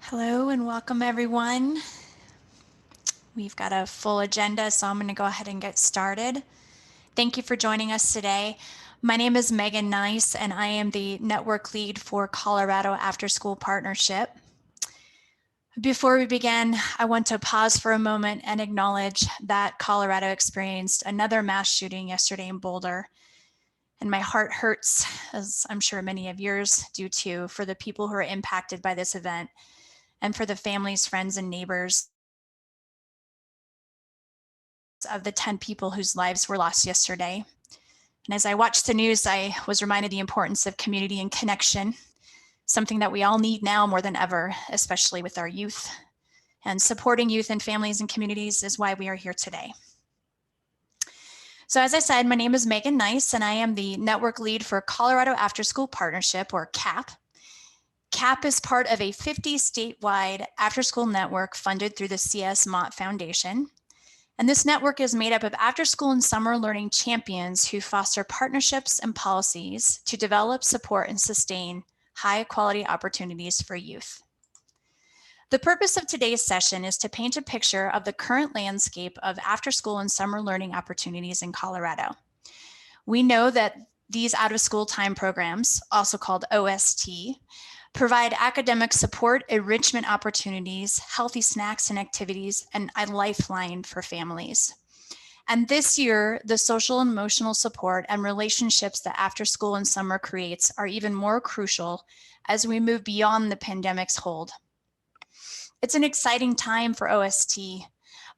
Hello and welcome everyone. We've got a full agenda, so I'm going to go ahead and get started. Thank you for joining us today. My name is Megan Nice and I am the network lead for Colorado Afterschool Partnership. Before we begin, I want to pause for a moment and acknowledge that Colorado experienced another mass shooting yesterday in Boulder. And my heart hurts, as I'm sure many of yours do too, for the people who are impacted by this event and for the families, friends, and neighbors of the 10 people whose lives were lost yesterday. And as I watched the news, I was reminded the importance of community and connection, something that we all need now more than ever, especially with our youth. And supporting youth and families and communities is why we are here today. So as I said, my name is Megan Nice, and I am the network lead for Colorado Afterschool Partnership, or CAP. CAP is part of a 50 statewide after-school network funded through the C.S. Mott Foundation. And this network is made up of after-school and summer learning champions who foster partnerships and policies to develop, support, and sustain high-quality opportunities for youth. The purpose of today's session is to paint a picture of the current landscape of after-school and summer learning opportunities in Colorado. We know that these out-of-school time programs, also called OST, provide academic support, enrichment opportunities, healthy snacks and activities, and a lifeline for families. And this year, the social and emotional support and relationships that after school and summer creates are even more crucial as we move beyond the pandemic's hold. It's an exciting time for OST.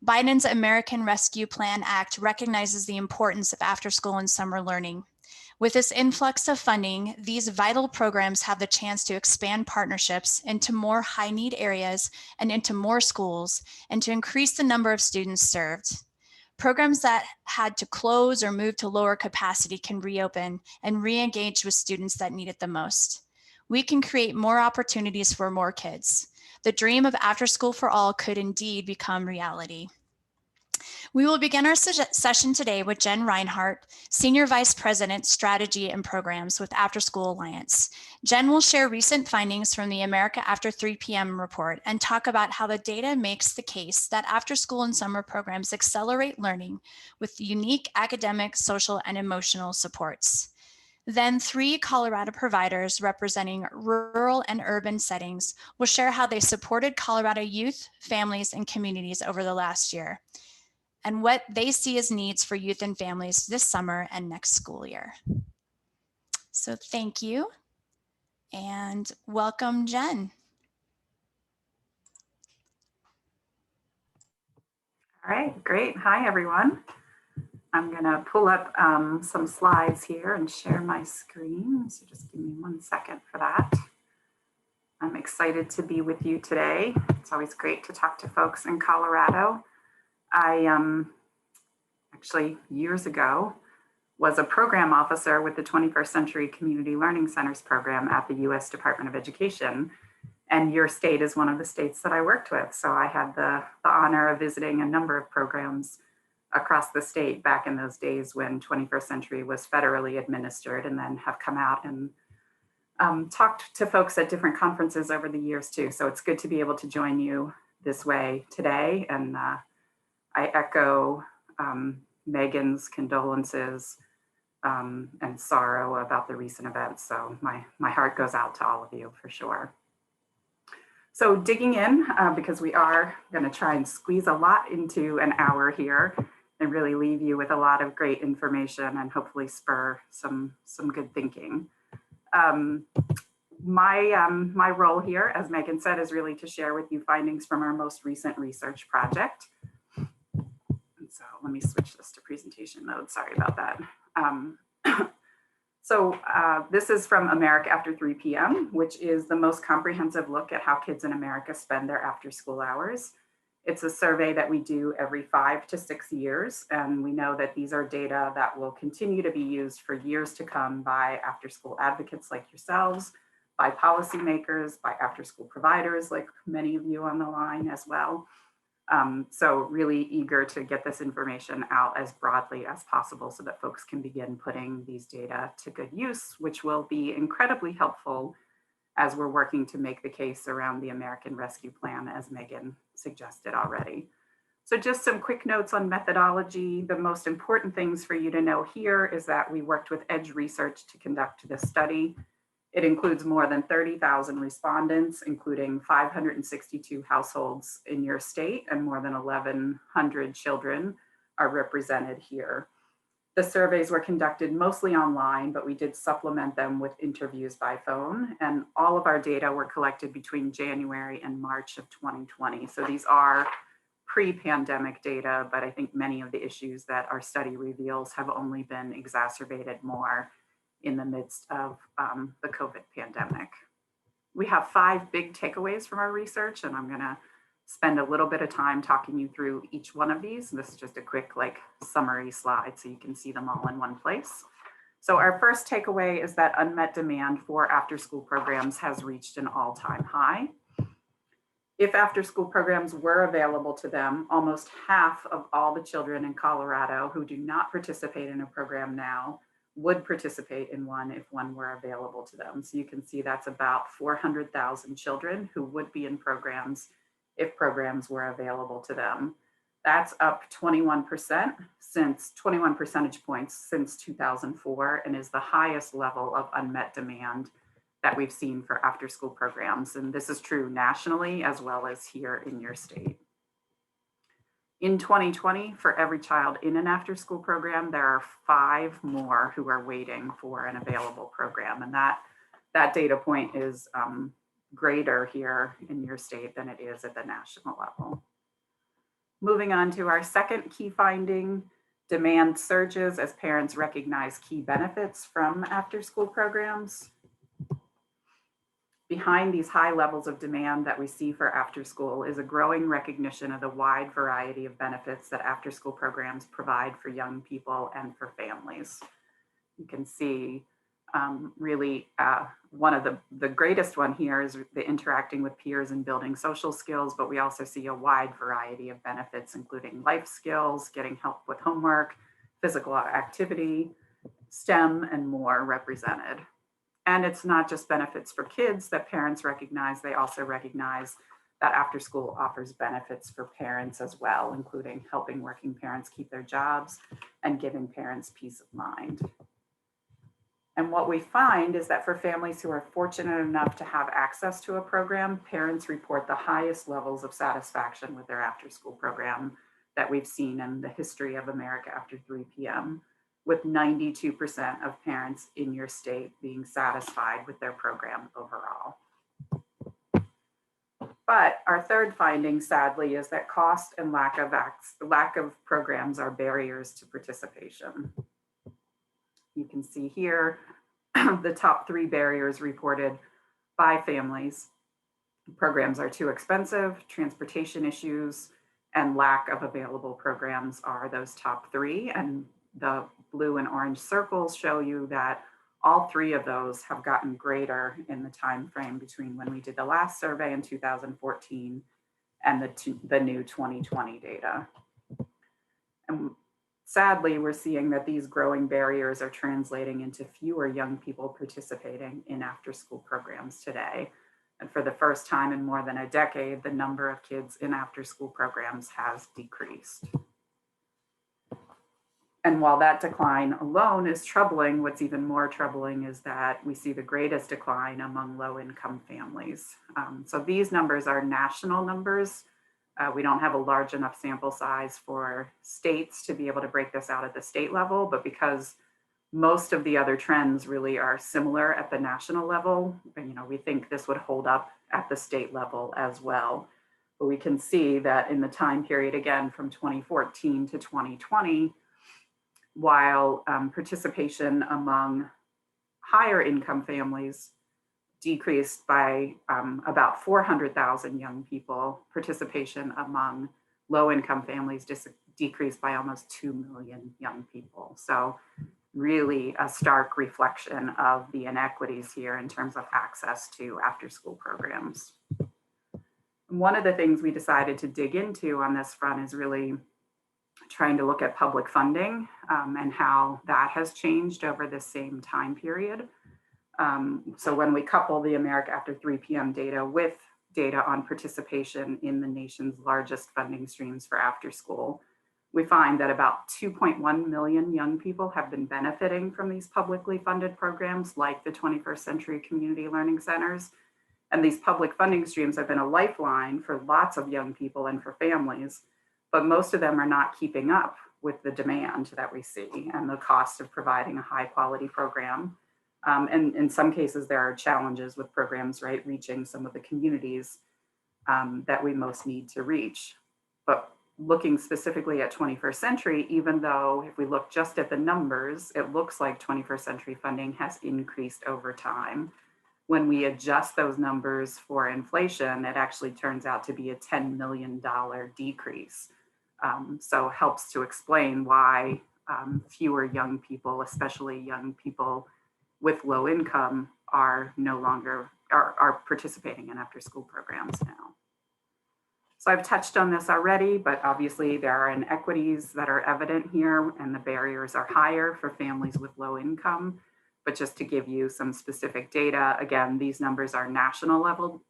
Biden's American Rescue Plan Act recognizes the importance of after school and summer learning. With this influx of funding, these vital programs have the chance to expand partnerships into more high-need areas and into more schools, and to increase the number of students served. Programs that had to close or move to lower capacity can reopen and re-engage with students that need it the most. We can create more opportunities for more kids. The dream of after school for all could indeed become reality. We will begin our session today with Jen Rinehart, Senior Vice President, Strategy and Programs with Afterschool Alliance. Jen will share recent findings from the America After 3 p.m. report and talk about how the data makes the case that after-school and summer programs accelerate learning with unique academic, social, and emotional supports. Then 3 Colorado providers representing rural and urban settings will share how they supported Colorado youth, families, and communities over the last year, and what they see as needs for youth and families this summer and next school year. So thank you, and welcome, Jen. All right, great. Hi, everyone. I'm gonna pull up some slides here and share my screen. So just give me 1 second for that. I'm excited to be with you today. It's always great to talk to folks in Colorado. I actually years ago was a program officer with the 21st Century Community Learning Centers program at the U.S. Department of Education. And your state is one of the states that I worked with. So I had the honor of visiting a number of programs across the state back in those days when 21st Century was federally administered, and then have come out and talked to folks at different conferences over the years too. So it's good to be able to join you this way today. And I echo Megan's condolences and sorrow about the recent events. So my heart goes out to all of you for sure. So digging in, because we are going to try and squeeze a lot into an hour here and really leave you with a lot of great information and hopefully spur some good thinking. My role here, as Megan said, is really to share with you findings from our most recent research project. And so let me switch this to presentation mode. Sorry about that. So this is from America After 3 p.m., which is the most comprehensive look at how kids in America spend their after school hours. It's a survey that we do every 5 to 6 years. And we know that these are data that will continue to be used for years to come by after school advocates like yourselves, by policymakers, by after school providers like many of you on the line as well. So really eager to get this information out as broadly as possible so that folks can begin putting these data to good use, which will be incredibly helpful as we're working to make the case around the American Rescue Plan, as Megan suggested already. So just some quick notes on methodology. The most important things for you to know here is that we worked with Edge Research to conduct this study. It includes more than 30,000 respondents, including 562 households in your state, and more than 1,100 children are represented here. The surveys were conducted mostly online, but we did supplement them with interviews by phone, and all of our data were collected between January and March of 2020. So these are pre-pandemic data, but I think many of the issues that our study reveals have only been exacerbated more in the midst of the COVID pandemic. We have 5 big takeaways from our research, and I'm gonna spend a little bit of time talking you through each one of these. This is just a quick summary slide so you can see them all in one place. So our first takeaway is that unmet demand for after-school programs has reached an all-time high. If after-school programs were available to them, almost half of all the children in Colorado who do not participate in a program now would participate in one if one were available to them. So you can see that's about 400,000 children who would be in programs if programs were available to them. That's up 21 percentage points since 2004, and is the highest level of unmet demand that we've seen for after-school programs. And this is true nationally as well as here in your state. In 2020, for every child in an after-school program, there are 5 more who are waiting for an available program. And that data point is greater here in your state than it is at the national level. Moving on to our second key finding, demand surges as parents recognize key benefits from after-school programs. Behind these high levels of demand that we see for after school is a growing recognition of the wide variety of benefits that after school programs provide for young people and for families. You can see one of the greatest one here is the interacting with peers and building social skills, but we also see a wide variety of benefits, including life skills, getting help with homework, physical activity, STEM, and more represented. And it's not just benefits for kids that parents recognize, they also recognize that after school offers benefits for parents as well, including helping working parents keep their jobs and giving parents peace of mind. And what we find is that for families who are fortunate enough to have access to a program, parents report the highest levels of satisfaction with their after school program that we've seen in the history of America after 3 p.m., with 92% of parents in your state being satisfied with their program overall. But our third finding, sadly, is that cost and lack of programs are barriers to participation. You can see here the top 3 barriers reported by families. Programs are too expensive, transportation issues, and lack of available programs are those top 3. And the blue and orange circles show you that all 3 of those have gotten greater in the time frame between when we did the last survey in 2014 and the new 2020 data. And sadly, we're seeing that these growing barriers are translating into fewer young people participating in after-school programs today. And for the first time in more than a decade, the number of kids in after-school programs has decreased. And while that decline alone is troubling, what's even more troubling is that we see the greatest decline among low-income families. So these numbers are national numbers. We don't have a large enough sample size for states to be able to break this out at the state level, but because most of the other trends really are similar at the national level, we think this would hold up at the state level as well. But we can see that in the time period, again, from 2014 to 2020, while participation among higher income families decreased by about 400,000 young people, participation among low income families decreased by almost 2 million young people. So really a stark reflection of the inequities here in terms of access to after school programs. One of the things we decided to dig into on this front is really trying to look at public funding and how that has changed over the same time period. So when we couple the America After 3 p.m. data with data on participation in the nation's largest funding streams for after school, we find that about 2.1 million young people have been benefiting from these publicly funded programs like the 21st Century Community Learning Centers. And these public funding streams have been a lifeline for lots of young people and for families, but most of them are not keeping up with the demand that we see and the cost of providing a high quality program. And in some cases, there are challenges with programs, right, reaching some of the communities that we most need to reach. But looking specifically at 21st Century, even though if we look just at the numbers, it looks like 21st Century funding has increased over time. When we adjust those numbers for inflation, it actually turns out to be a $10 million decrease. So helps to explain why fewer young people, especially young people with low income, are no longer are participating in after school programs now. So I've touched on this already, but obviously there are inequities that are evident here and the barriers are higher for families with low income. But just to give you some specific data, again, these numbers are national level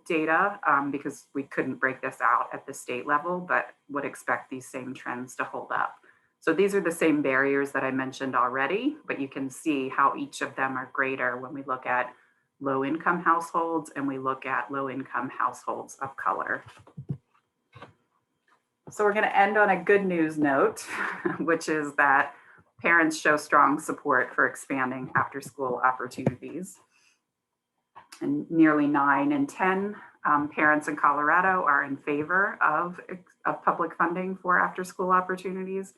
data because we couldn't break this out at the state level, but would expect these same trends to hold up. So these are the same barriers that I mentioned already, but you can see how each of them are greater when we look at low-income households and we look at low-income households of color. So we're going to end on a good news note, which is that parents show strong support for expanding after-school opportunities. And nearly 9 in 10 parents in Colorado are in favor of public funding for after-school opportunities.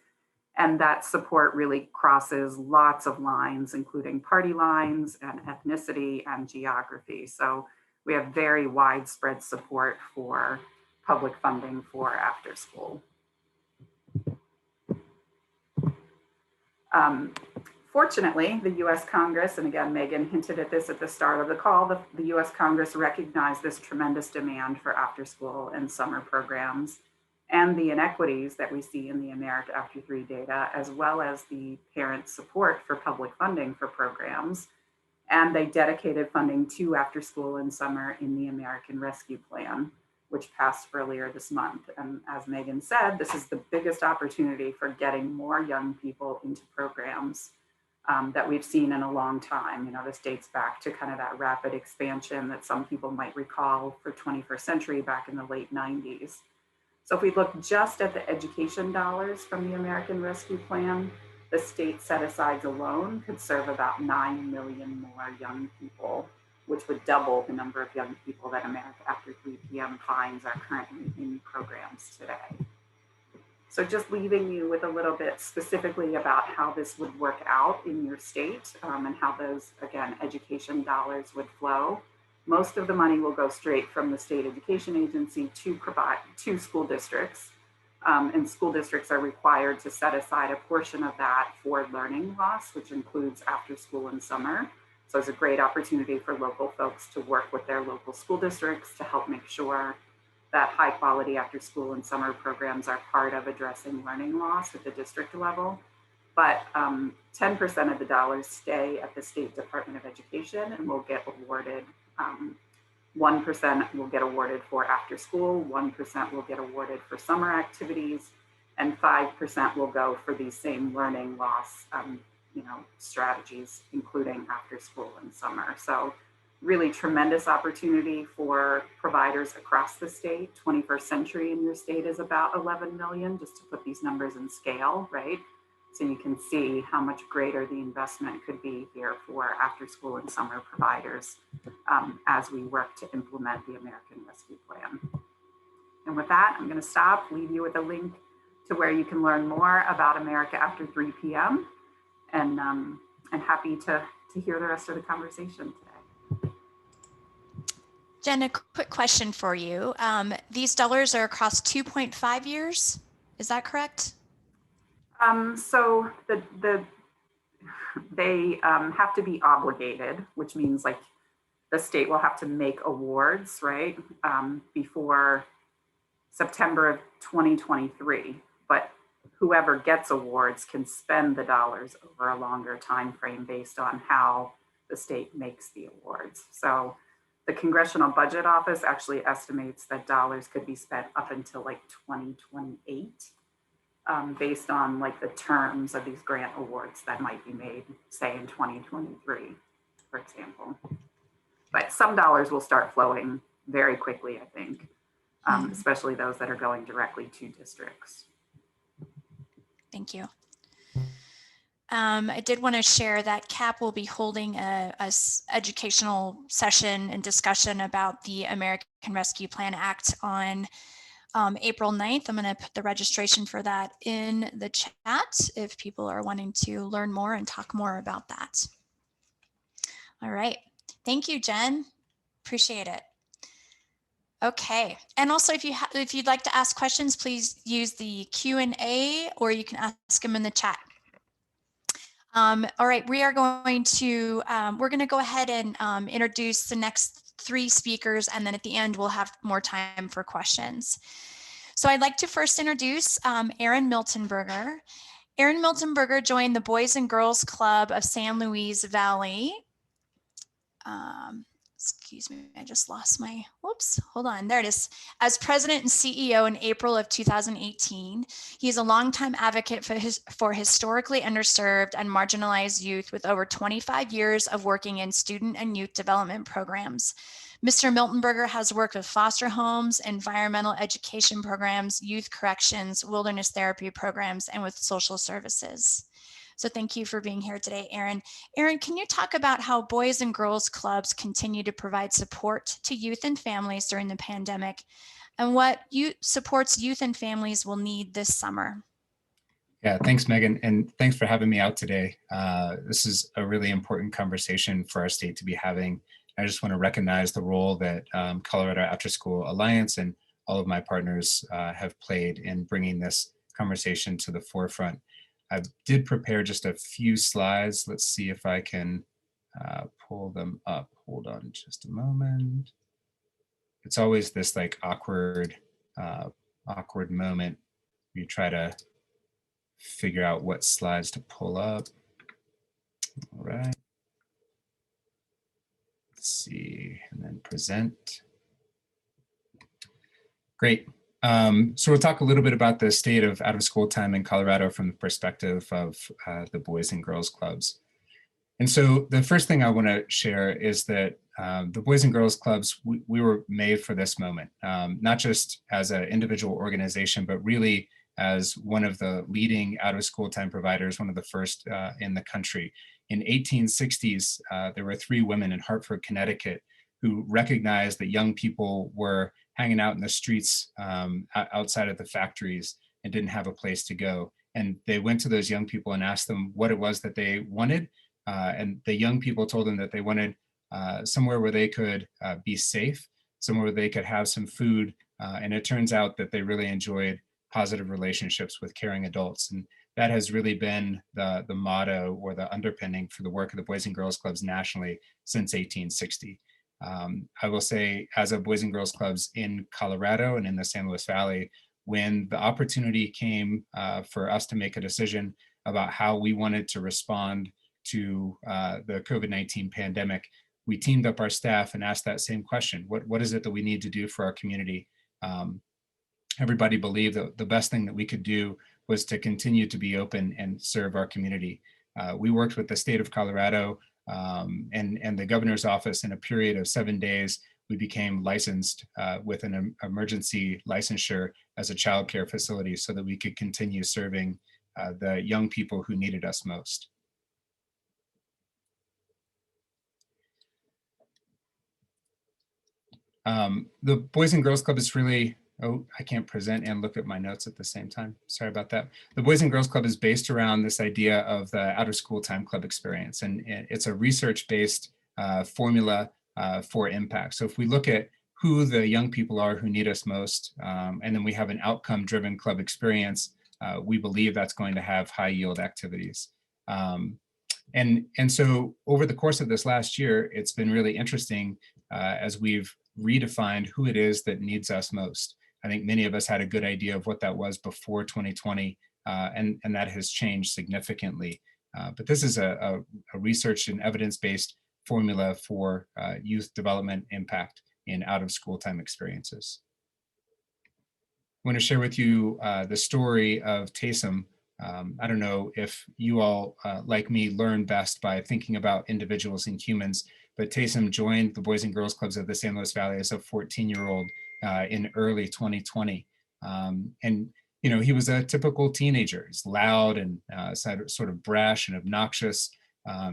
And that support really crosses lots of lines, including party lines and ethnicity and geography. So we have very widespread support for public funding for after school. Fortunately, the US Congress, and again, Megan hinted at this at the start of the call, the US Congress recognized this tremendous demand for after school and summer programs and the inequities that we see in the America After 3 data, as well as the parent support for public funding for programs. And they dedicated funding to after school and summer in the American Rescue Plan, which passed earlier this month. And as Megan said, this is the biggest opportunity for getting more young people into programs that we've seen in a long time. You know, this dates back to kind of that rapid expansion that some people might recall for 21st Century back in the late 90s. So if we look just at the education dollars from the American Rescue Plan, the state set-asides alone could serve about 9 million more young people, which would double the number of young people that America After 3 p.m. finds are currently in programs today. So just leaving you with a little bit specifically about how this would work out in your state and how those, again, education dollars would flow. Most of the money will go straight from the state education agency to school districts. And school districts are required to set aside a portion of that for learning loss, which includes after school and summer. So it's a great opportunity for local folks to work with their local school districts to help make sure that high quality after school and summer programs are part of addressing learning loss at the district level. But 10% of the dollars stay at the State Department of Education and will get awarded 1% will get awarded for after school, 1% will get awarded for summer activities, and 5% will go for these same learning loss strategies, including after school and summer. So really tremendous opportunity for providers across the state. 21st Century in your state is about 11 million, just to put these numbers in scale, right? So you can see how much greater the investment could be here for after school and summer providers as we work to implement the American Rescue Plan. And with that, I'm going to stop, leave you with a link to where you can learn more about America After 3 p.m. And I'm happy to hear the rest of the conversation today. Jen, a quick question for you. These dollars are across 2.5 years. Is that correct? So they have to be obligated, which means like the state will have to make awards, right, before September of 2023. But whoever gets awards can spend the dollars over a longer time frame based on how the state makes the awards. So the Congressional Budget Office actually estimates that dollars could be spent up until like 2028, based on like the terms of these grant awards that might be made, say in 2023, for example. But some dollars will start flowing very quickly, I think, especially those that are going directly to districts. Thank you. I did want to share that CAP will be holding a educational session and discussion about the American Rescue Plan Act on April 9th. I'm going to put the registration for that in the chat if people are wanting to learn more and talk more about that. All right. Thank you, Jen. Appreciate it. Okay. And also, if you'd like to ask questions, please use the Q&A, or you can ask them in the chat. All right, we're going to go ahead and introduce the next 3 speakers, and then at the end we'll have more time for questions. So I'd like to first introduce Erin Miltenberger. Erin Miltenberger joined the Boys and Girls Club of San Luis Valley. Excuse me, I just lost my, whoops, hold on, there it is. As president and CEO in April of 2018, he is a longtime advocate for historically underserved and marginalized youth with over 25 years of working in student and youth development programs. Mr. Miltenberger has worked with foster homes, environmental education programs, youth corrections, wilderness therapy programs, and with social services. So thank you for being here today, Erin. Erin, can you talk about how Boys and Girls Clubs continue to provide support to youth and families during the pandemic, and what supports youth and families will need this summer? Yeah, thanks, Megan, and thanks for having me out today. This is a really important conversation for our state to be having. I just want to recognize the role that Colorado Afterschool Alliance and all of my partners have played in bringing this conversation to the forefront. I did prepare just a few slides. Let's see if I can pull them up. Hold on just a moment. It's always this like awkward moment. You try to figure out what slides to pull up. All right. Let's see, and then present. Great. So we'll talk a little bit about the state of out of school time in Colorado from the perspective of the Boys and Girls Clubs. And so the first thing I want to share is that the Boys and Girls Clubs, we were made for this moment, not just as an individual organization, but really as one of the leading out of school time providers, one of the first in the country. In 1860s, there were 3 women in Hartford, Connecticut, who recognized that young people were hanging out in the streets outside of the factories and didn't have a place to go. And they went to those young people and asked them what it was that they wanted. And the young people told them that they wanted somewhere where they could be safe, somewhere where they could have some food. And it turns out that they really enjoyed positive relationships with caring adults. And that has really been the motto or the underpinning for the work of the Boys and Girls Clubs nationally since 1860. I will say, as a Boys and Girls Clubs in Colorado and in the San Luis Valley, when the opportunity came for us to make a decision about how we wanted to respond to the COVID-19 pandemic, we teamed up our staff and asked that same question. What is it that we need to do for our community? Everybody believed that the best thing that we could do was to continue to be open and serve our community. We worked with the state of Colorado and the governor's office. In a period of 7 days, we became licensed with an emergency licensure as a child care facility so that we could continue serving the young people who needed us most. The Boys and Girls Club is really, oh, I can't present and look at my notes at the same time. Sorry about that. The Boys and Girls Club is based around this idea of the out of school time club experience. And it's a research-based formula for impact. So if we look at who the young people are who need us most, and then we have an outcome-driven club experience, we believe that's going to have high yield activities. And so over the course of this last year, it's been really interesting as we've redefined who it is that needs us most. I think many of us had a good idea of what that was before 2020, and that has changed significantly. But this is a research and evidence-based formula for youth development impact in out-of-school time experiences. I want to share with you the story of Taysom. I don't know if you all, like me, learn best by thinking about individuals and humans, but Taysom joined the Boys and Girls Clubs of the San Luis Valley as a 14-year-old in early 2020. And you know, he was a typical teenager. He's loud and sort of brash and obnoxious,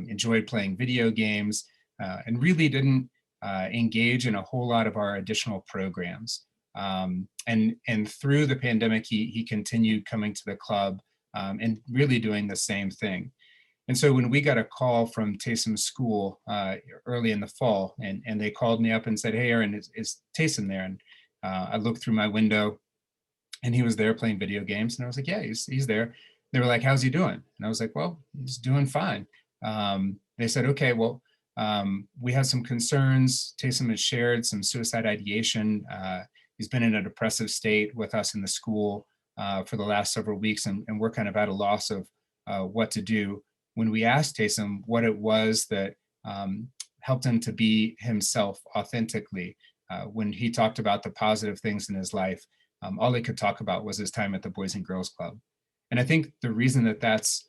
enjoyed playing video games, and really didn't engage in a whole lot of our additional programs. And through the pandemic, he continued coming to the club and really doing the same thing. And so when we got a call from Taysom's school early in the fall, and they called me up and said, "Hey, Aaron, is Taysom there?" And I looked through my window, and he was there playing video games. And I was like, "Yeah, he's there." They were like, "How's he doing?" And I was like, "Well, he's doing fine." They said, "Okay, well, we have some concerns. Taysom has shared some suicide ideation. He's been in a depressive state with us in the school for the last several weeks, and we're kind of at a loss of what to do." When we asked Taysom what it was that helped him to be himself authentically, when he talked about the positive things in his life, all he could talk about was his time at the Boys and Girls Club. And I think the reason that that's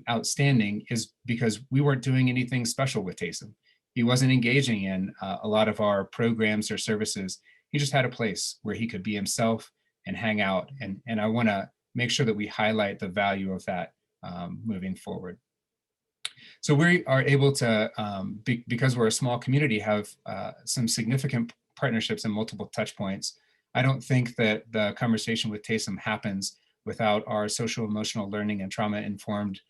outstanding is because we weren't doing anything special with Taysom. He wasn't engaging in a lot of our programs or services. He just had a place where he could be himself and hang out. And I want to make sure that we highlight the value of that moving forward. So we are able to, because we're a small community, have some significant partnerships and multiple touch points. I don't think that the conversation with Taysom happens without our social emotional learning and trauma-informed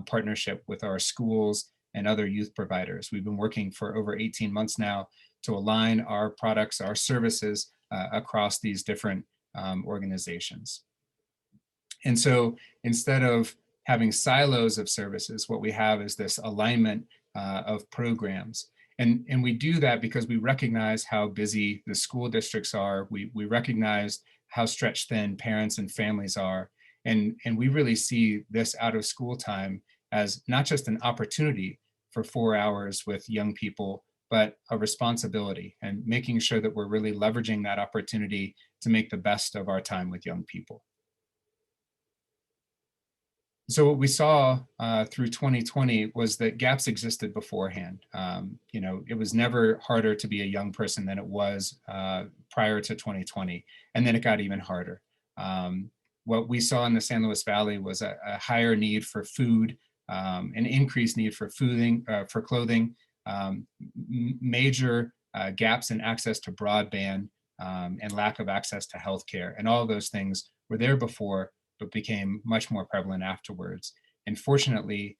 partnership with our schools and other youth providers. We've been working for over 18 months now to align our products, our services across these different organizations. And so instead of having silos of services, what we have is this alignment of programs. And we do that because we recognize how busy the school districts are. We recognize how stretched thin parents and families are. And we really see this out of school time as not just an opportunity for 4 hours with young people, but a responsibility, and making sure that we're really leveraging that opportunity to make the best of our time with young people. So what we saw through 2020 was that gaps existed beforehand. You know, it was never harder to be a young person than it was prior to 2020, and then it got even harder. What we saw in the San Luis Valley was a higher need for food, an increased need for clothing, major gaps in access to broadband, and lack of access to healthcare, and all of those things were there before, but became much more prevalent afterwards. And fortunately,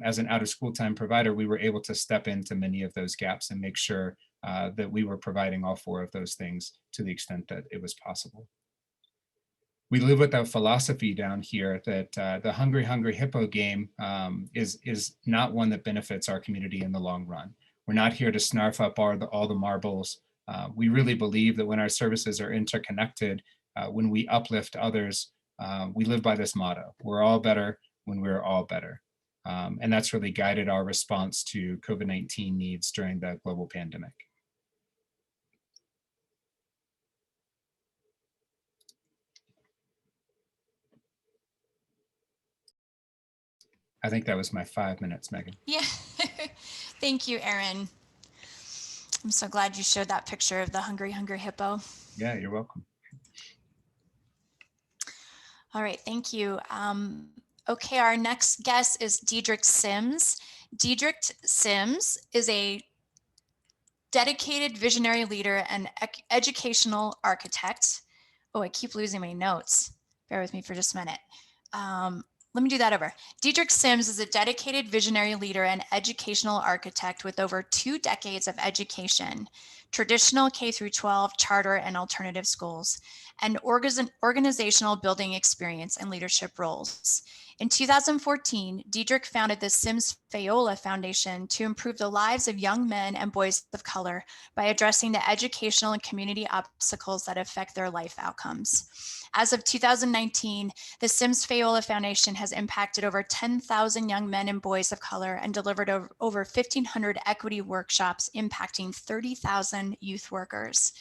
as an out-of-school time provider, we were able to step into many of those gaps and make sure that we were providing all 4 of those things to the extent that it was possible. We live with a philosophy down here that the Hungry Hungry Hippo game is not one that benefits our community in the long run. We're not here to snarf up all the marbles. We really believe that when our services are interconnected, when we uplift others, we live by this motto: we're all better when we're all better. And that's really guided our response to COVID-19 needs during the global pandemic. I think that was my 5 minutes, Megan. Yeah. Thank you, Aaron. I'm so glad you showed that picture of the Hungry Hungry Hippo. Yeah, you're welcome. All right, thank you. Okay, our next guest is Dedrick Sims. Dedrick Sims is a dedicated visionary leader and educational architect. Oh, I keep losing my notes. Bear with me for just a minute. Let me do that over. Dedrick Sims is a dedicated visionary leader and educational architect with over 2 decades of education, traditional K-12, charter, and alternative schools, and organizational building experience and leadership roles. In 2014, Dedrick founded the Sims-Fayola Foundation to improve the lives of young men and boys of color by addressing the educational and community obstacles that affect their life outcomes. As of 2019, the Sims-Fayola Foundation has impacted over 10,000 young men and boys of color and delivered over 1,500 equity workshops impacting 30,000 youth workers.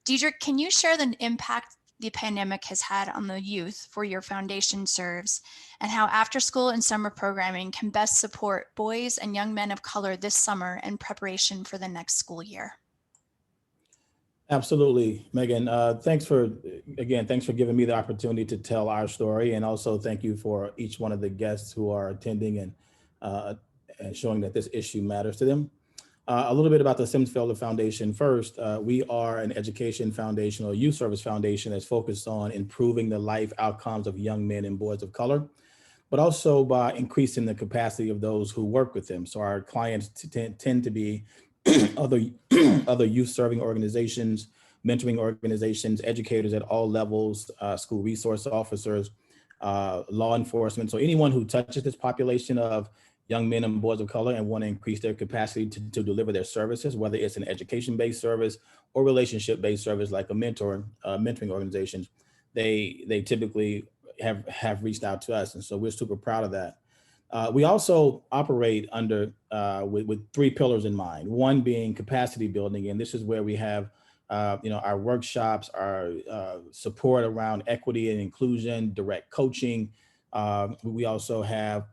Dedrick, can you share the impact the pandemic has had on the youth for your foundation serves, and how after school and summer programming can best support boys and young men of color this summer in preparation for the next school year? Absolutely, Megan. Thanks for giving me the opportunity to tell our story, and also thank you for each one of the guests who are attending and showing that this issue matters to them. A little bit about the Sims-Fayola Foundation first. We are an education foundation or youth service foundation that's focused on improving the life outcomes of young men and boys of color, but also by increasing the capacity of those who work with them. So our clients tend to be other youth serving organizations, mentoring organizations, educators at all levels, school resource officers, law enforcement. So anyone who touches this population of young men and boys of color and want to increase their capacity to deliver their services, whether it's an education-based service or relationship-based service like a mentoring organizations, they typically have reached out to us. And so we're super proud of that. We also operate under with three pillars in mind. One being capacity building, and this is where we have our workshops, our support around equity and inclusion, direct coaching. We also have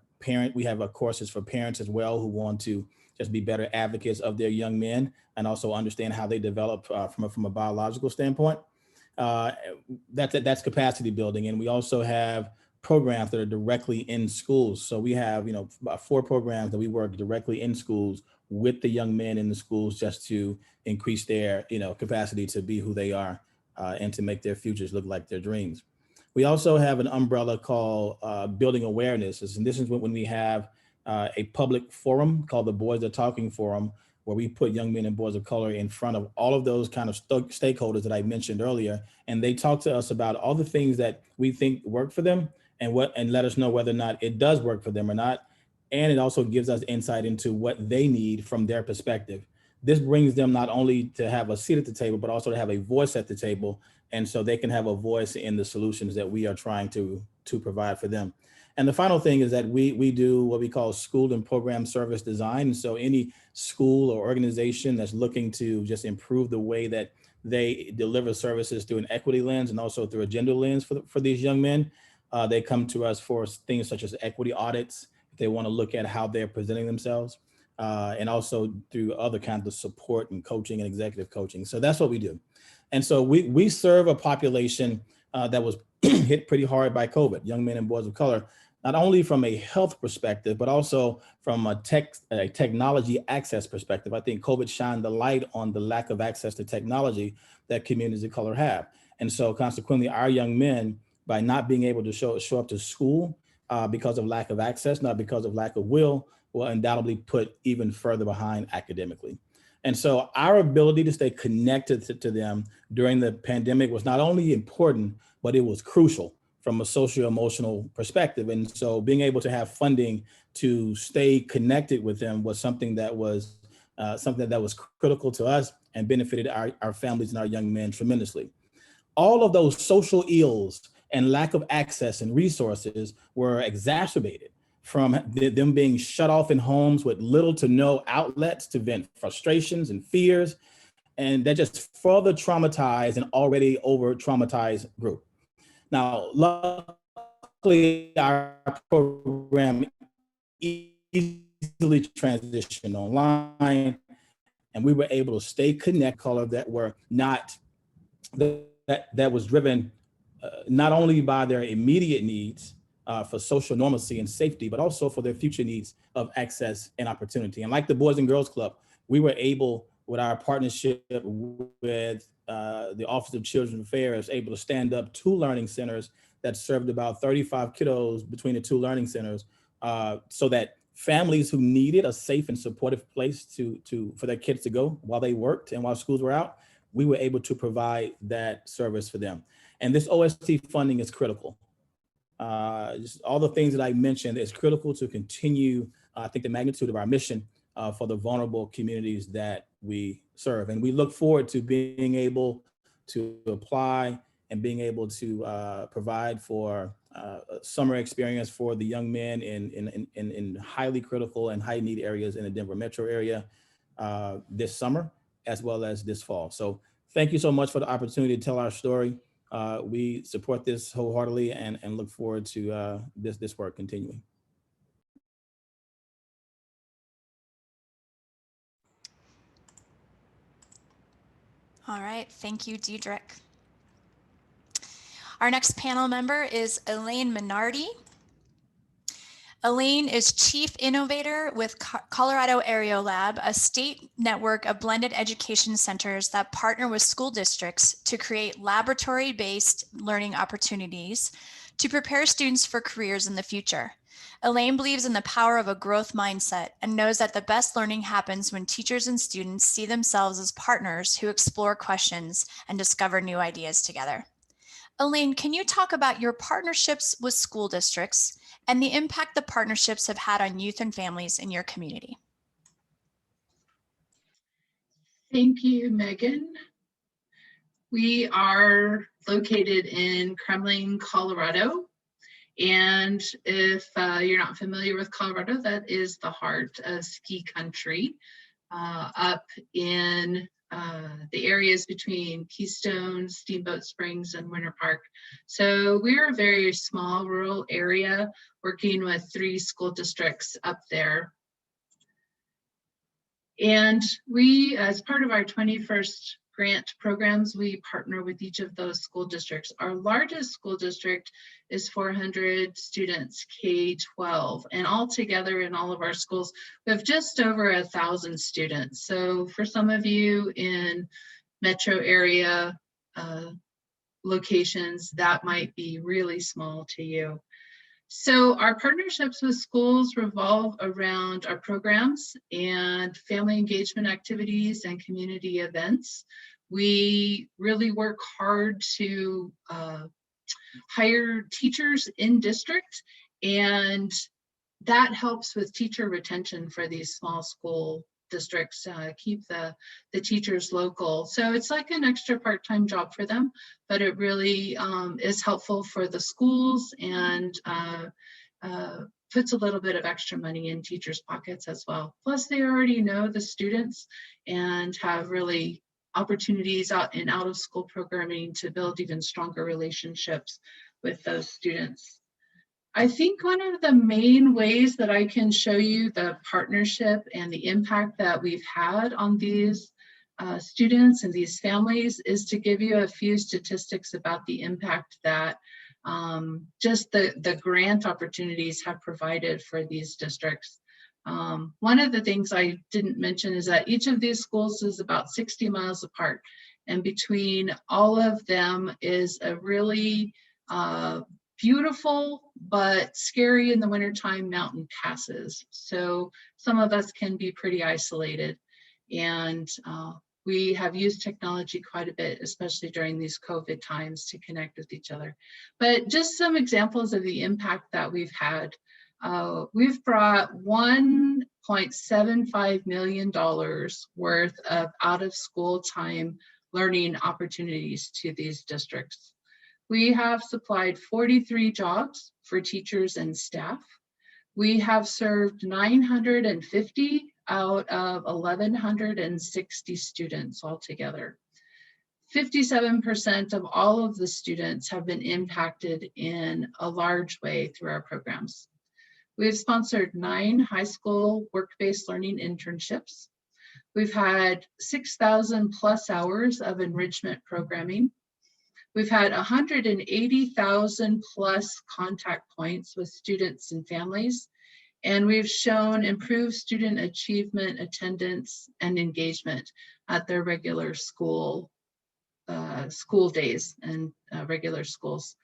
courses for parents as well who want to just be better advocates of their young men and also understand how they develop from a biological standpoint. That's capacity building, and we also have programs that are directly in schools. So we have about 4 programs that we work directly in schools with the young men in the schools just to increase their capacity to be who they are and to make their futures look like their dreams. We also have an umbrella called Building Awareness, and this is when we have a public forum called the Boys Are Talking Forum, where we put young men and boys of color in front of all of those kind of stakeholders that I mentioned earlier, and they talk to us about all the things that we think work for them and let us know whether or not it does work for them or not. And it also gives us insight into what they need from their perspective. This brings them not only to have a seat at the table, but also to have a voice at the table. And so they can have a voice in the solutions that we are trying to provide for them. And the final thing is that we do what we call school and program service design. And so any school or organization that's looking to just improve the way that they deliver services through an equity lens and also through a gender lens for these young men, they come to us for things such as equity audits. They want to look at how they're presenting themselves, and also through other kinds of support and coaching and executive coaching. So that's what we do. And so we serve a population that was hit pretty hard by COVID, young men and boys of color, not only from a health perspective, but also from a technology access perspective. I think COVID shined the light on the lack of access to technology that communities of color have. And so consequently, our young men, by not being able to show up to school because of lack of access, not because of lack of will undoubtedly put even further behind academically. And so our ability to stay connected to them during the pandemic was not only important, but it was crucial from a socio-emotional perspective. And so being able to have funding to stay connected with them was something that was critical to us and benefited our families and our young men tremendously. All of those social ills and lack of access and resources were exacerbated from them being shut off in homes with little to no outlets to vent frustrations and fears. And that just further traumatized an already over-traumatized group. Now, luckily, our program easily transitioned online, and we were able to stay connected color that were not, that was driven not only by their immediate needs for social normalcy and safety, but also for their future needs of access and opportunity. And like the Boys and Girls Club, we were able, with our partnership with the Office of Children's Affairs, able to stand up 2 learning centers that served about 35 kiddos between the 2 learning centers, so that families who needed a safe and supportive place for their kids to go while they worked and while schools were out, we were able to provide that service for them. And this OST funding is critical. just all the things that I mentioned is critical to continue, I think, the magnitude of our mission for the vulnerable communities that we serve. And we look forward to being able to apply and being able to provide for a summer experience for the young men in highly critical and high need areas in the Denver metro area this summer, as well as this fall. So thank you so much for the opportunity to tell our story. We support this wholeheartedly and look forward to this work continuing. All right, thank you, Dedrick. Our next panel member is Elaine Minardi. Elaine is Chief Innovator with Colorado Aereo Lab, a state network of blended education centers that partner with school districts to create laboratory-based learning opportunities to prepare students for careers in the future. Elaine believes in the power of a growth mindset and knows that the best learning happens when teachers and students see themselves as partners who explore questions and discover new ideas together. Elaine, can you talk about your partnerships with school districts and the impact the partnerships have had on youth and families in your community? Thank you, Megan. We are located in Kremling, Colorado. And if you're not familiar with Colorado, that is the heart of ski country up in the areas between Keystone, Steamboat Springs, and Winter Park. So we're a very small rural area working with 3 school districts up there. And we, as part of our 21st grant programs, we partner with each of those school districts. Our largest school district is 400 students, K-12, and all together in all of our schools, we have just over 1,000 students. So for some of you in metro area locations, that might be really small to you. So our partnerships with schools revolve around our programs and family engagement activities and community events. We really work hard to hire teachers in district, and that helps with teacher retention for these small school districts, keep the teachers local. So it's like an extra part-time job for them, but it really is helpful for the schools and puts a little bit of extra money in teachers' pockets as well. Plus they already know the students and have really opportunities out in out of school programming to build even stronger relationships with those students. I think one of the main ways that I can show you the partnership and the impact that we've had on these students and these families is to give you a few statistics about the impact that just the grant opportunities have provided for these districts. One of the things I didn't mention is that each of these schools is about 60 miles apart, and between all of them is a really beautiful but scary in the wintertime mountain passes. So some of us can be pretty isolated, and we have used technology quite a bit, especially during these COVID times, to connect with each other. But just some examples of the impact that we've had. We've brought $1.75 million worth of out of school time learning opportunities to these districts. We have supplied 43 jobs for teachers and staff. We have served 950 out of 1,160 students altogether. 57% of all of the students have been impacted in a large way through our programs. We've sponsored 9 high school work-based learning internships. We've had 6,000 plus hours of enrichment programming. We've had 180,000 plus contact points with students and families, and we've shown improved student achievement, attendance, and engagement at their regular school days and regular schools.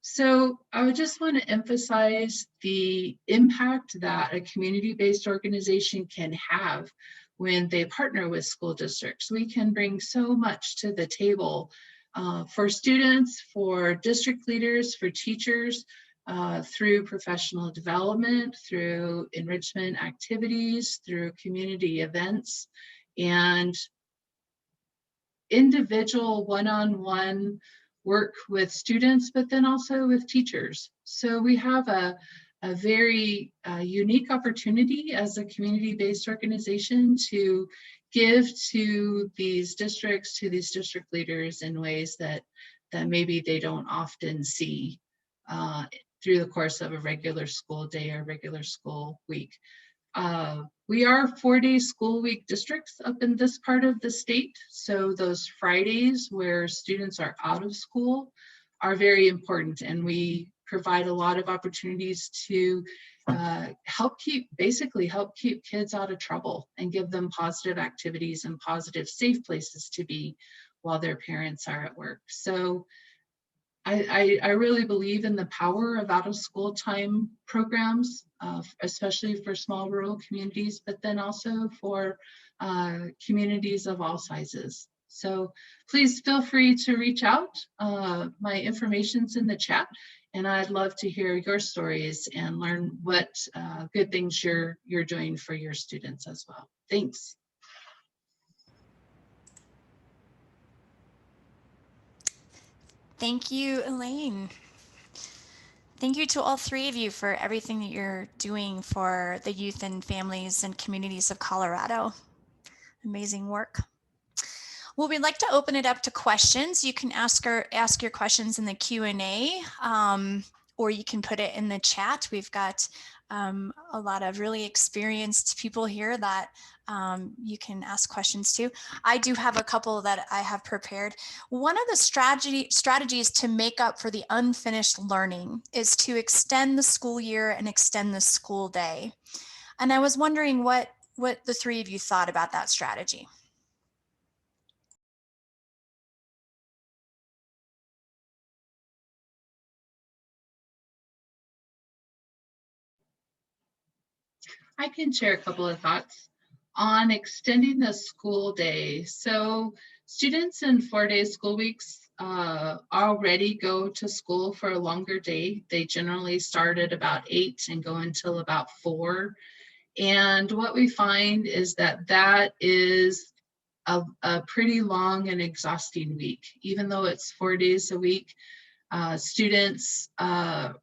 So I would just want to emphasize the impact that a community-based organization can have when they partner with school districts. We can bring so much to the table for students, for district leaders, for teachers, through professional development, through enrichment activities, through community events, and individual one-on-one work with students, but then also with teachers. So we have a very unique opportunity as a community-based organization to give to these districts, to these district leaders in ways that maybe they don't often see through the course of a regular school day or regular school week. We are 4-day school week districts up in this part of the state. So those Fridays where students are out of school are very important, and we provide a lot of opportunities to help keep kids out of trouble and give them positive activities and positive, safe places to be while their parents are at work. So I really believe in the power of out of school time programs, especially for small rural communities, but then also for communities of all sizes. So please feel free to reach out. My information's in the chat, and I'd love to hear your stories and learn what good things you're doing for your students as well. Thanks. Thank you, Elaine. Thank you to all three of you for everything that you're doing for the youth and families and communities of Colorado. Amazing work. Well, we'd like to open it up to questions. You can ask your questions in the Q&A, or you can put it in the chat. We've got a lot of really experienced people here that you can ask questions to. I do have a couple that I have prepared. One of the strategies to make up for the unfinished learning is to extend the school year and extend the school day. And I was wondering what the three of you thought about that strategy. I can share a couple of thoughts on extending the school day. So students in 4-day school weeks already go to school for a longer day. They generally start at about 8 and go until about 4. And what we find is that is a pretty long and exhausting week. Even though it's 4 days a week, students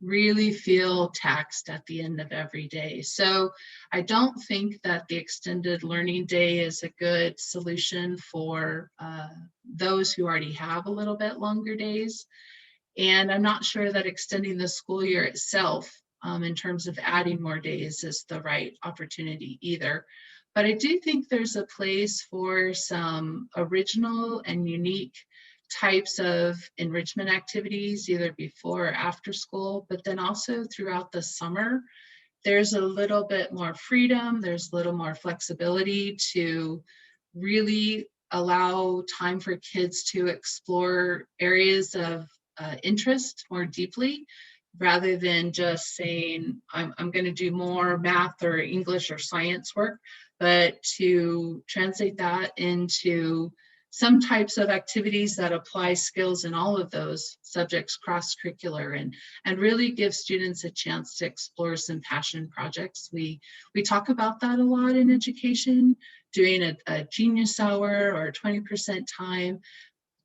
really feel taxed at the end of every day. So I don't think that the extended learning day is a good solution for those who already have a little bit longer days. And I'm not sure that extending the school year itself in terms of adding more days is the right opportunity either. But I do think there's a place for some original and unique types of enrichment activities, either before or after school, but then also throughout the summer. There's a little bit more freedom, there's a little more flexibility to really allow time for kids to explore areas of interest more deeply, rather than just saying, I'm going to do more math or English or science work, but to translate that into some types of activities that apply skills in all of those subjects cross-curricular, and really give students a chance to explore some passion projects. We talk about that a lot in education, doing a genius hour or 20% time.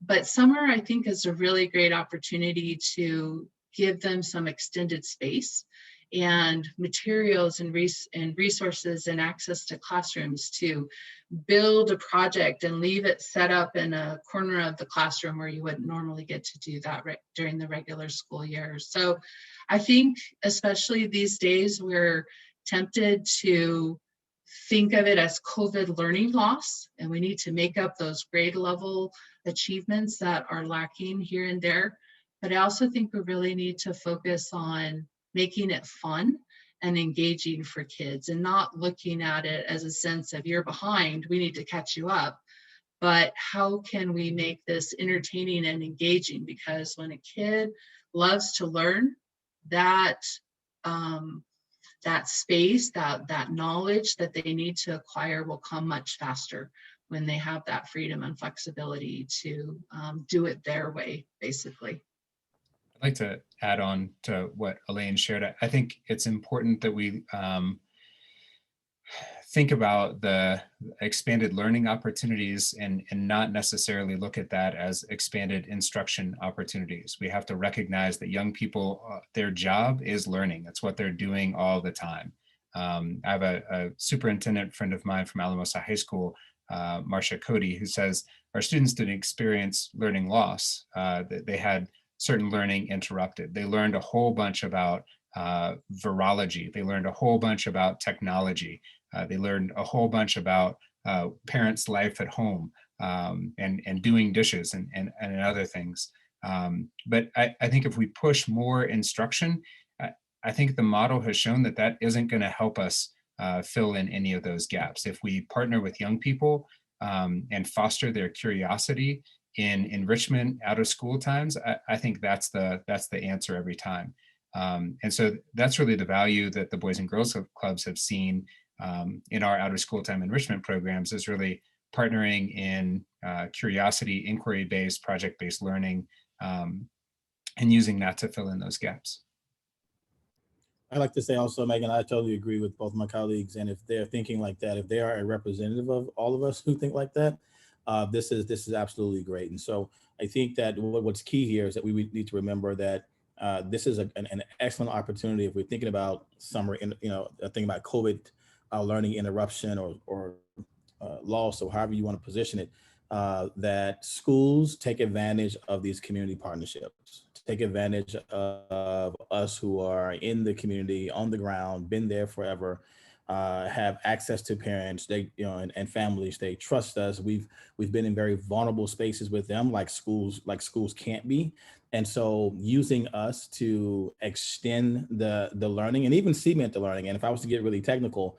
But summer, I think, is a really great opportunity to give them some extended space and materials and resources and access to classrooms to build a project and leave it set up in a corner of the classroom where you wouldn't normally get to do that during the regular school year. So I think, especially these days, we're tempted to think of it as COVID learning loss, and we need to make up those grade level achievements that are lacking here and there. But I also think we really need to focus on making it fun and engaging for kids, and not looking at it as a sense of you're behind, we need to catch you up, but how can we make this entertaining and engaging? Because when a kid loves to learn, that space, that knowledge that they need to acquire will come much faster when they have that freedom and flexibility to do it their way, basically. I'd like to add on to what Elaine shared. I think it's important that we think about the expanded learning opportunities and not necessarily look at that as expanded instruction opportunities. We have to recognize that young people, their job is learning. That's what they're doing all the time. I have a superintendent friend of mine from Alamosa High School, Marcia Cody, who says our students didn't experience learning loss. They had certain learning interrupted. They learned a whole bunch about virology. They learned a whole bunch about technology. They learned a whole bunch about parents' life at home and doing dishes and other things. But I think if we push more instruction, I think the model has shown that that isn't going to help us fill in any of those gaps. If we partner with young people and foster their curiosity in enrichment out of school times, I think that's the answer every time. And so that's really the value that the Boys and Girls Clubs have seen in our out of school time enrichment programs, is really partnering in curiosity, inquiry-based, project-based learning, and using that to fill in those gaps. I'd like to say also, Megan, I totally agree with both my colleagues. And if they're thinking like that, if they are a representative of all of us who think like that, this is absolutely great. And so I think that what's key here is that we need to remember that this is an excellent opportunity if we're thinking about summer, thinking about COVID learning interruption or loss, or however you want to position it, that schools take advantage of these community partnerships, take advantage of us who are in the community, on the ground, been there forever, have access to parents, they, and families. They trust us. We've been in very vulnerable spaces with them, like schools can't be. And so using us to extend the learning and even cement the learning. And if I was to get really technical,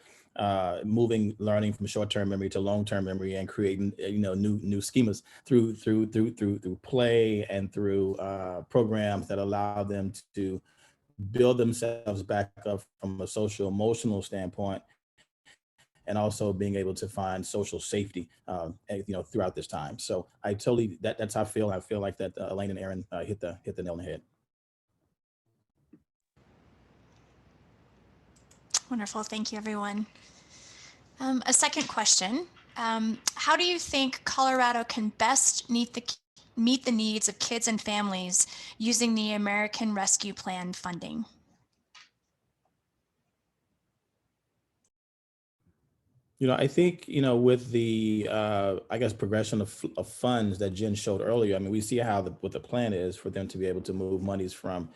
moving learning from short-term memory to long-term memory and creating new schemas through play and through programs that allow them to build themselves back up from a social emotional standpoint, and also being able to find social safety throughout this time. So I totally that's how I feel. I feel like that Elaine and Aaron hit the nail on the head. Wonderful. Thank you, everyone. A second question. How do you think Colorado can best meet the needs of kids and families using the American Rescue Plan funding? I think, with the, I guess, progression of funds that Jen showed earlier, I mean, we see how what the plan is for them to be able to move monies from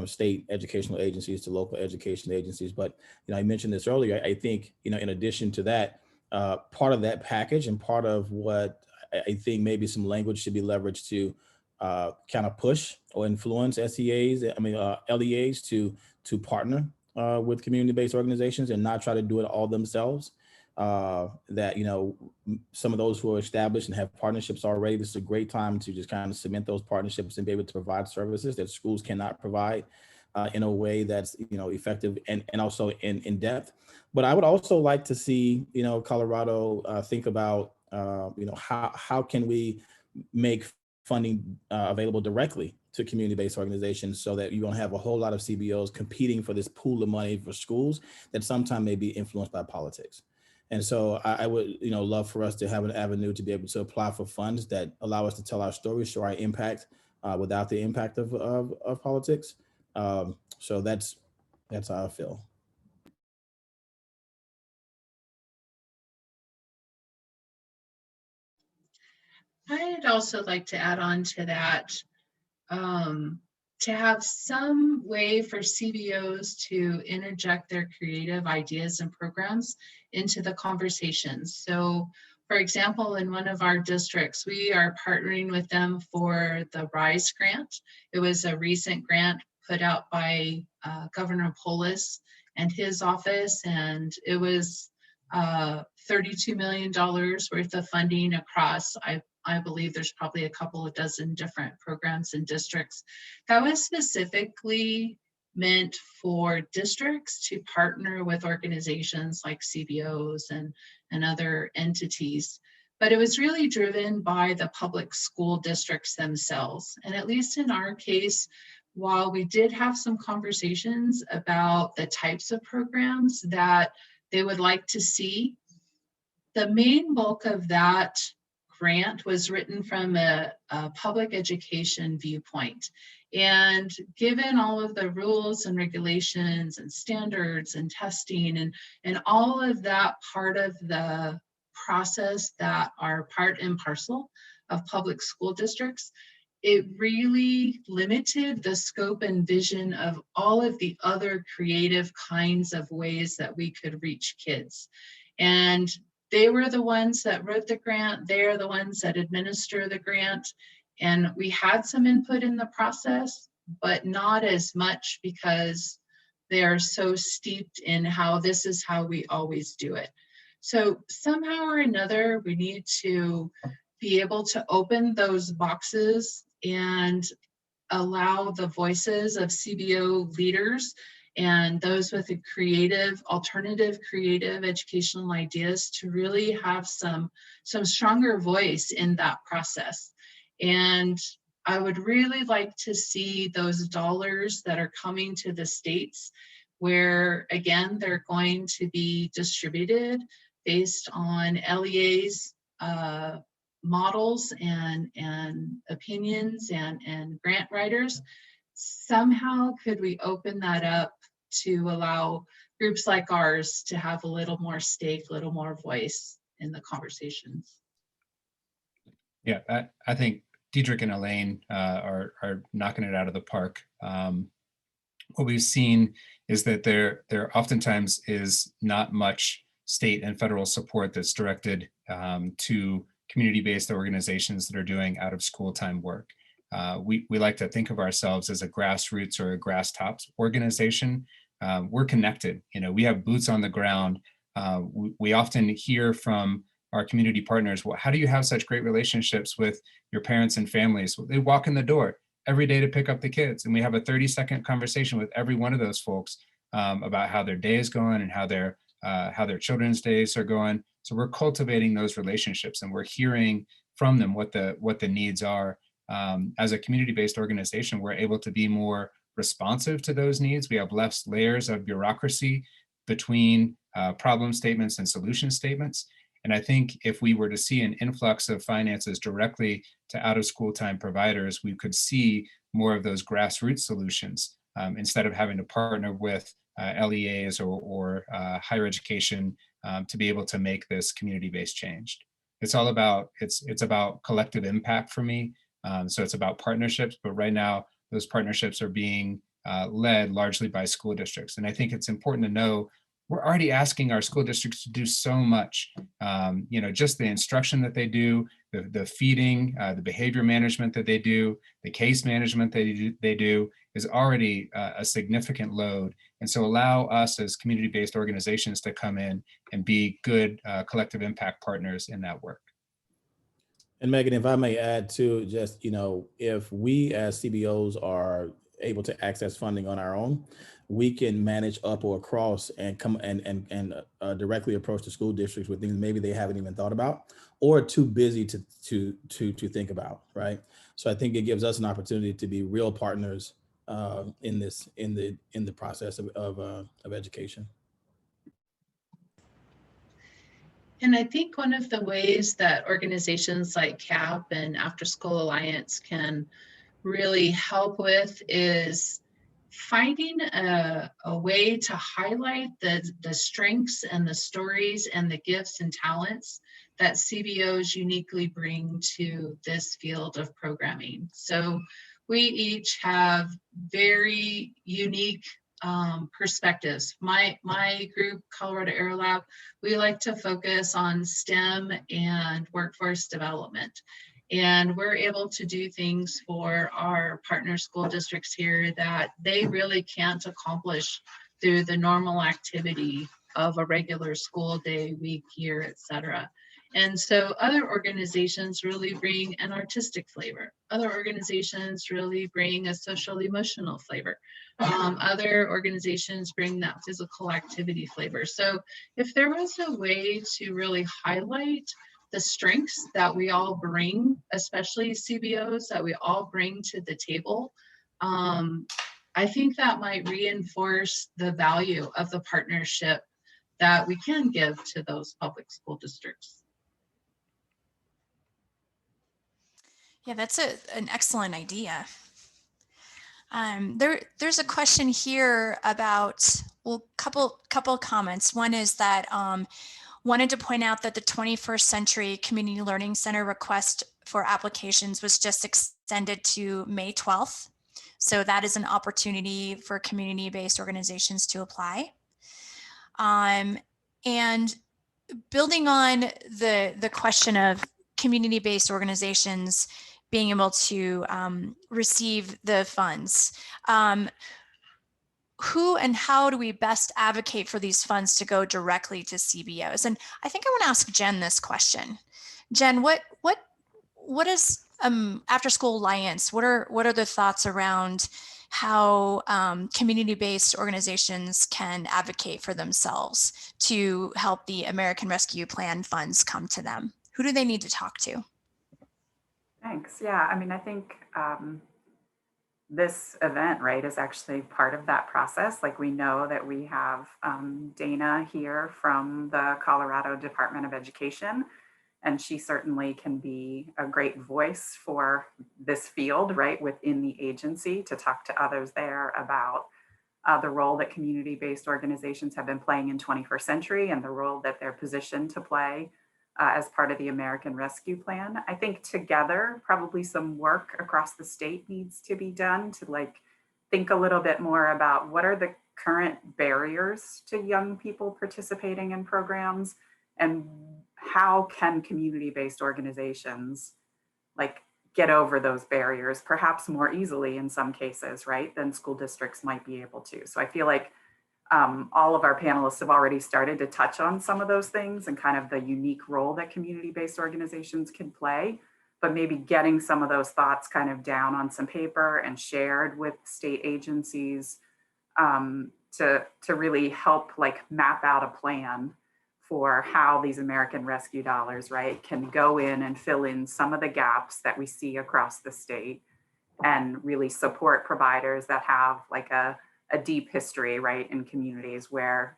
state educational agencies to local education agencies. But, I mentioned this earlier, I think, in addition to that, part of that package and part of what I think maybe some language should be leveraged to kind of push or influence LEAs to partner with community-based organizations and not try to do it all themselves. That, some of those who are established and have partnerships already, this is a great time to just kind of cement those partnerships and be able to provide services that schools cannot provide in a way that's, effective and also in depth. But I would also like to see, Colorado think about, how can we make funding available directly to community-based organizations so that you don't have a whole lot of CBOs competing for this pool of money for schools that sometimes may be influenced by politics. And so I would, love for us to have an avenue to be able to apply for funds that allow us to tell our story, show our impact without the impact of politics. So that's how I feel. I'd also like to add on to that, to have some way for CBOs to interject their creative ideas and programs into the conversations. So, for example, in one of our districts, we are partnering with them for the RISE grant. It was a recent grant put out by Governor Polis and his office, and it was $32 million worth of funding across, I believe there's probably a couple of dozen different programs and districts. That was specifically meant for districts to partner with organizations like CBOs and other entities. But it was really driven by the public school districts themselves. And at least in our case, while we did have some conversations about the types of programs that they would like to see, the main bulk of that grant was written from a public education viewpoint. And given all of the rules and regulations and standards and testing and all of that part of the process that are part and parcel of public school districts, it really limited the scope and vision of all of the other creative kinds of ways that we could reach kids. And they were the ones that wrote the grant. They're the ones that administer the grant. And we had some input in the process, but not as much because they are so steeped in how this is how we always do it. So somehow or another, we need to be able to open those boxes and allow the voices of CBO leaders and those with a alternative creative educational ideas to really have some stronger voice in that process. And I would really like to see those dollars that are coming to the states where, again, they're going to be distributed based on LEA's models and opinions and grant writers. Somehow could we open that up to allow groups like ours to have a little more stake, a little more voice in the conversations? Yeah, I think Dedrick and Elaine are knocking it out of the park. What we've seen is that there oftentimes is not much state and federal support that's directed to community-based organizations that are doing out-of-school time work. We like to think of ourselves as a grassroots or a grass tops organization. We're connected. We have boots on the ground. We often hear from our community partners, well, how do you have such great relationships with your parents and families? Well, they walk in the door every day to pick up the kids, and we have a 30-second conversation with every one of those folks about how their day is going and how their children's days are going. So we're cultivating those relationships, and we're hearing from them what the needs are. As a community-based organization, we're able to be more responsive to those needs. We have less layers of bureaucracy between problem statements and solution statements. And I think if we were to see an influx of finances directly to out-of-school time providers, we could see more of those grassroots solutions instead of having to partner with LEAs or higher education to be able to make this community-based change. It's all about, it's about collective impact for me. So it's about partnerships, but right now those partnerships are being led largely by school districts. And I think it's important to know we're already asking our school districts to do so much. Just the instruction that they do, the feeding, the behavior management that they do, the case management that they do is already a significant load. And so allow us as community-based organizations to come in and be good collective impact partners in that work. And Megan, if I may add too, just, if we as CBOs are able to access funding on our own, we can manage up or across and come and directly approach the school districts with things maybe they haven't even thought about or too busy to think about, right? So I think it gives us an opportunity to be real partners in the process of education. And I think one of the ways that organizations like CAP and Afterschool Alliance can really help with is finding a way to highlight the strengths and the stories and the gifts and talents that CBOs uniquely bring to this field of programming. So we each have very unique perspectives. My group, Colorado Air Lab, we like to focus on STEM and workforce development. And we're able to do things for our partner school districts here that they really can't accomplish through the normal activity of a regular school day, week, year, etc. And so other organizations really bring an artistic flavor. Other organizations really bring a social emotional flavor. Other organizations bring that physical activity flavor. So if there was a way to really highlight the strengths that we all bring, especially CBOs, that we all bring to the table, I think that might reinforce the value of the partnership that we can give to those public school districts. Yeah, that's an excellent idea. There's a question here about, well, couple comments. One is that wanted to point out that the 21st Century Community Learning Center request for applications was just extended to May 12th. So that is an opportunity for community-based organizations to apply. And building on the question of community-based organizations being able to receive the funds, who and how do we best advocate for these funds to go directly to CBOs? And I think I want to ask Jen this question. Jen, what is After School Alliance? What are the thoughts around how community-based organizations can advocate for themselves to help the American Rescue Plan funds come to them? Who do they need to talk to? Thanks. Yeah, I mean, I think this event, right, is actually part of that process. Like, we know that we have Dana here from the Colorado Department of Education, and she certainly can be a great voice for this field, right, within the agency, to talk to others there about the role that community-based organizations have been playing in 21st century and the role that they're positioned to play as part of the American Rescue Plan. I think together, probably some work across the state needs to be done to like think a little bit more about what are the current barriers to young people participating in programs, and how can community-based organizations like get over those barriers, perhaps more easily in some cases, right, than school districts might be able to. So I feel like all of our panelists have already started to touch on some of those things and kind of the unique role that community-based organizations can play, but maybe getting some of those thoughts kind of down on some paper and shared with state agencies to really help like map out a plan for how these American Rescue dollars, right, can go in and fill in some of the gaps that we see across the state and really support providers that have like a deep history, right, in communities where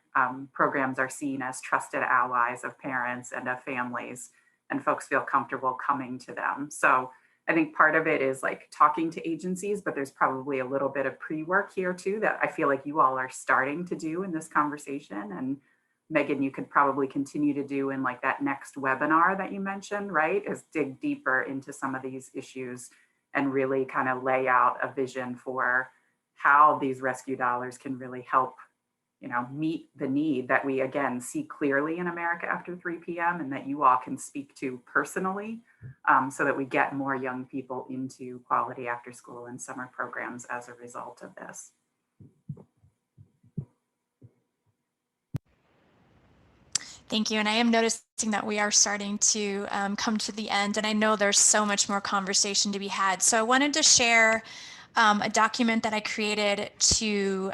programs are seen as trusted allies of parents and of families, and folks feel comfortable coming to them. So I think part of it is like talking to agencies, but there's probably a little bit of pre-work here too that I feel like you all are starting to do in this conversation. And Megan, you could probably continue to do in like that next webinar that you mentioned, right, is dig deeper into some of these issues and really kind of lay out a vision for how these rescue dollars can really help, you know, meet the need that we again see clearly in America after 3 p.m. and that you all can speak to personally, so that we get more young people into quality after school and summer programs as a result of this. Thank you. And I am noticing that we are starting to come to the end, and I know there's so much more conversation to be had. So I wanted to share a document that I created to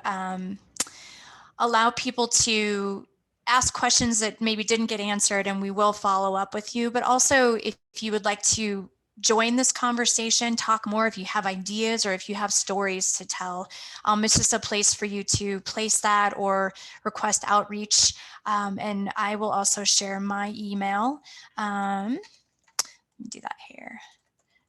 allow people to ask questions that maybe didn't get answered, and we will follow up with you. But also, if you would like to join this conversation, talk more, if you have ideas or if you have stories to tell, it's just a place for you to place that or request outreach. And I will also share my email. Let me do that here.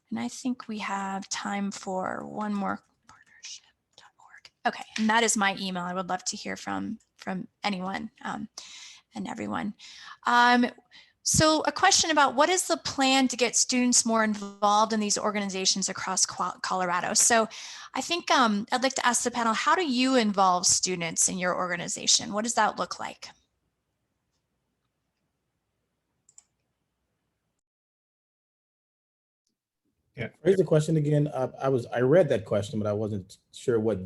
And I think we have time for one more. Partnership.org. Okay, and that is my email. I would love to hear from anyone and everyone. So a question about what is the plan to get students more involved in these organizations across Colorado? So I think I'd like to ask the panel, how do you involve students in your organization? What does that look like? Yeah. Raise the question again. I read that question, but I wasn't sure what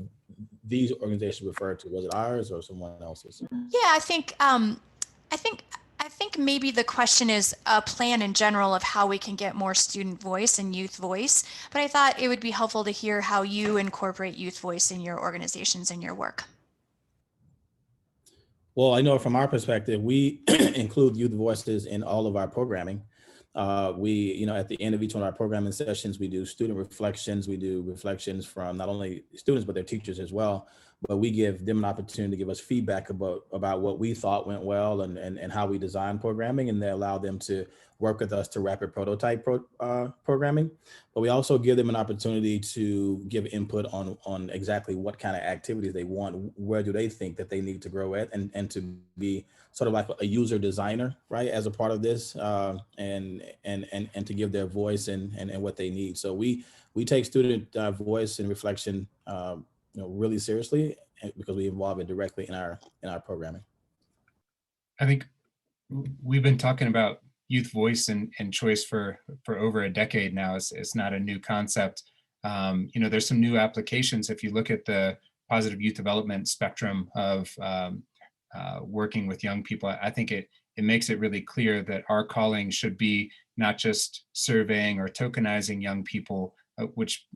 these organizations referred to. Was it ours or someone else's? Yeah, I think maybe the question is a plan in general of how we can get more student voice and youth voice, but I thought it would be helpful to hear how you incorporate youth voice in your organizations and your work. Well, I know from our perspective, we include youth voices in all of our programming. We, at the end of each one of our programming sessions, we do student reflections. We do reflections from not only students, but their teachers as well. But we give them an opportunity to give us feedback about what we thought went well and how we design programming, and they allow them to work with us to rapid prototype programming. But we also give them an opportunity to give input on exactly what kind of activities they want, where do they think that they need to grow at, and to be sort of like a user designer, right, as a part of this, and to give their voice and what they need. So we take student voice and reflection, really seriously, because we involve it directly in our programming. I think we've been talking about youth voice and choice for over a decade now. It's not a new concept. There's some new applications. If you look at the positive youth development spectrum of working with young people, I think it makes it really clear that our calling should be not just surveying or tokenizing young people, which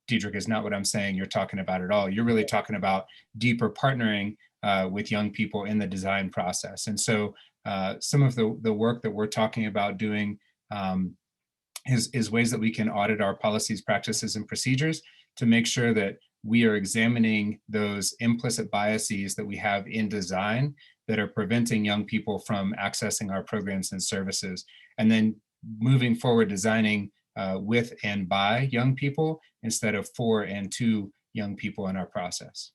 Dedrick is not what I'm saying you're talking about at all. You're really talking about deeper partnering with young people in the design process. And so some of the work that we're talking about doing is ways that we can audit our policies, practices, and procedures to make sure that we are examining those implicit biases that we have in design that are preventing young people from accessing our programs and services. And then moving forward, designing with and by young people instead of for and to young people in our process.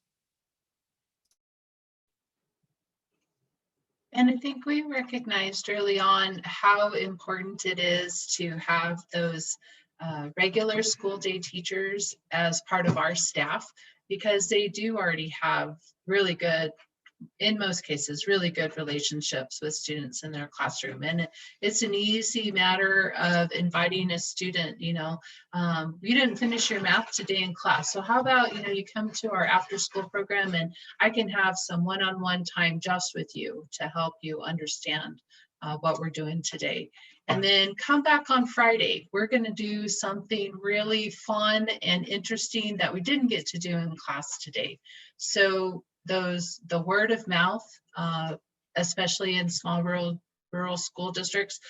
And I think we recognized early on how important it is to have those regular school day teachers as part of our staff, because they do already have really good, in most cases, really good relationships with students in their classroom. And it's an easy matter of inviting a student, you didn't finish your math today in class. So how about, you come to our after school program and I can have some one-on-one time just with you to help you understand what we're doing today. And then come back on Friday. We're going to do something really fun and interesting that we didn't get to do in class today. So the word of mouth, especially in small rural school districts,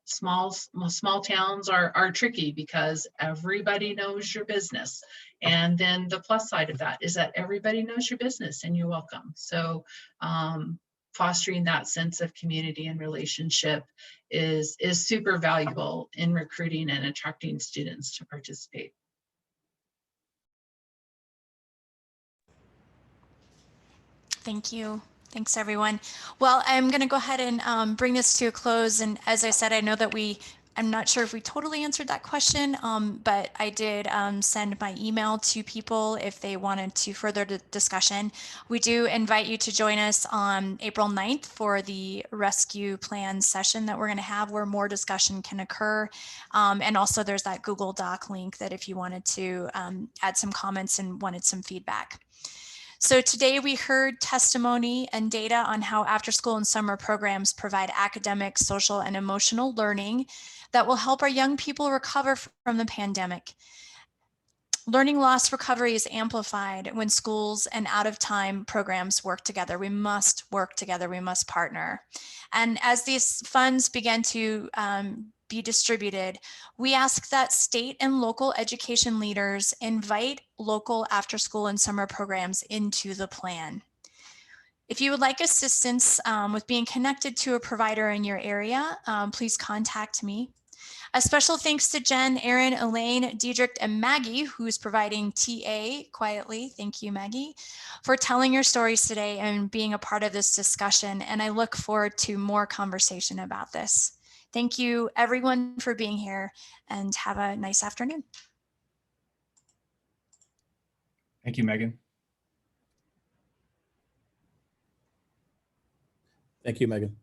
small towns are tricky because everybody knows your business. And then the plus side of that is that everybody knows your business and you're welcome. So fostering that sense of community and relationship is super valuable in recruiting and attracting students to participate. Thank you. Thanks, everyone. Well, I'm going to go ahead and bring this to a close. And as I said, I know that I'm not sure if we totally answered that question, but I did send my email to people if they wanted to further the discussion. We do invite you to join us on April 9th for the rescue plan session that we're going to have where more discussion can occur. And also there's that Google Doc link that if you wanted to add some comments and wanted some feedback. So today we heard testimony and data on how after school and summer programs provide academic, social, and emotional learning that will help our young people recover from the pandemic. Learning loss recovery is amplified when schools and out-of-time programs work together. We must work together. We must partner. And as these funds begin to be distributed, we ask that state and local education leaders invite local after-school and summer programs into the plan. If you would like assistance with being connected to a provider in your area, please contact me. A special thanks to Jen, Erin, Elaine, Dedrick, and Maggie, who's providing TA quietly. Thank you, Maggie, for telling your stories today and being a part of this discussion. And I look forward to more conversation about this. Thank you, everyone, for being here, and have a nice afternoon. Thank you, Megan. Thank you, Megan.